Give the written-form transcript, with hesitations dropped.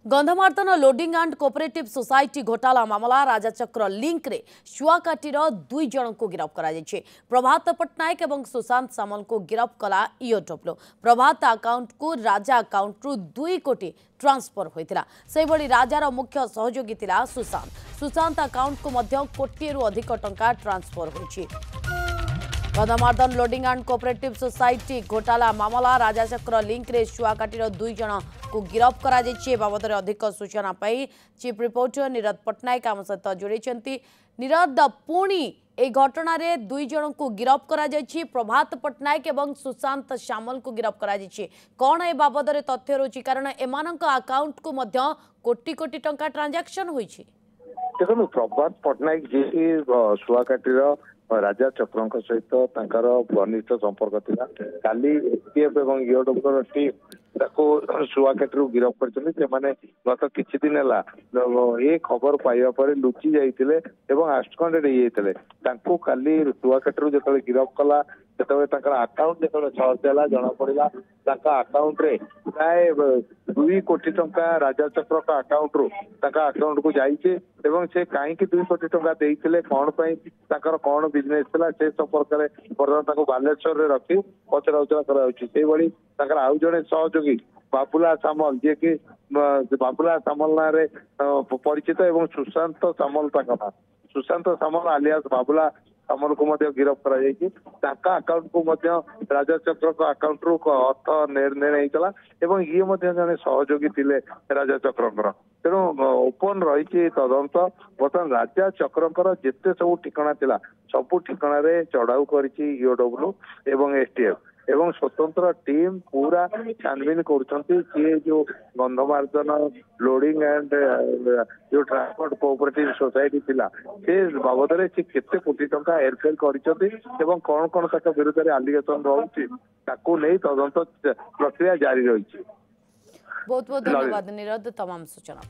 Gandhamardan loading and cooperative society घोटाला मामला राजाचक्र link रे शुआकाटीर 2 जन को गिरफ्त करा जायछि। प्रभात पट्टनायक एवं सुशांत सामल को गिरफ्त कला ईओडब्ल्यू। प्रभात अकाउंट को राजा अकाउंट रु 2 कोटी ट्रांसफर होइतिला। से भली राजार मुख्य सहयोगी थिला सुशांत अकाउंट को मध्य कोटी रु अधिक टंका ट्रांसफर होइछि। Gandhamardan loading and cooperative society घोटाला मामला राजाचक्र लिंक रे शुआकाटीर 2 जन को गिरफ्त करा जायछि। बाबद अधिक सूचना पाई चीफ रिपोर्टर नीरद पट्टनायक आम सहित जोड़ी। नीरद, पुणी ए घटना रे 2 जन को गिरफ्त करा जायछि। प्रभात पट्टनायक एवं सुशांत सामल को गिरफ्त करा जायछि। कौन ए बाबद तथ्य रही कारण एमानक अकाउंट को मध्य कोटी कोटी टंका ट्रांजैक्शन होइछि। देखो प्रभात पट्टनायक जी शुआकाटीर राजा चक्र सहित घनिष्ठ संपर्क था। काली एसटीएफ और ईओडब्ल्यू टीम शुआकाटी गिरफ्त कर गत किछि दिन है खबर पाइबा पर लुचि जाते आस्टकंडेड होते काली शुआकाटी जो गिरफ्त कला अकाउंट जो सर्च है जना पड़ा अकाउंट रे प्राय 2 कोटी टंका राजा चक्र का अकाउंट रु अकाउंट को जाइए से कहीं 2 कोटी टंका देते कौन कौन बिजनेस से संपर्क में बर्तमान बालेश्वर में रखी पचरा उचरा कर आउ जड़े सहयोगी बाबुला सामल जी कि बाबुला सामल ना परिचित एवं सुशांत सामल ना सुशांत सामल आलियास बाबुला सामल को गिरफ्त कर अकाउंट को राजा चक्र का अकाउंट रु अर्थ होता ये जड़े सहयोगी थे राजा चक्र तेणु ओपन रही तदंत बर्तमान राजा चक्र जिते सब ठिकाना थिला सबू ठिकाना चढ़ाऊ कर ईओडब्ल्यू एवं एसटीएफ एवं स्वतंत्र टीम पूरा छानबीन कर जो गंधमार्दन लोडिंग एंड जो ट्रांसपोर्ट कोऑपरेटिव सोसाइटी थिला से बाबद केते कोटी टंका हेरफेर कर कौन कौन विरुद्ध में आलिगेशन रही तदंत प्रक्रिया जारी रही। बहुत बहुत धन्यवाद नीरद तमाम सूचना।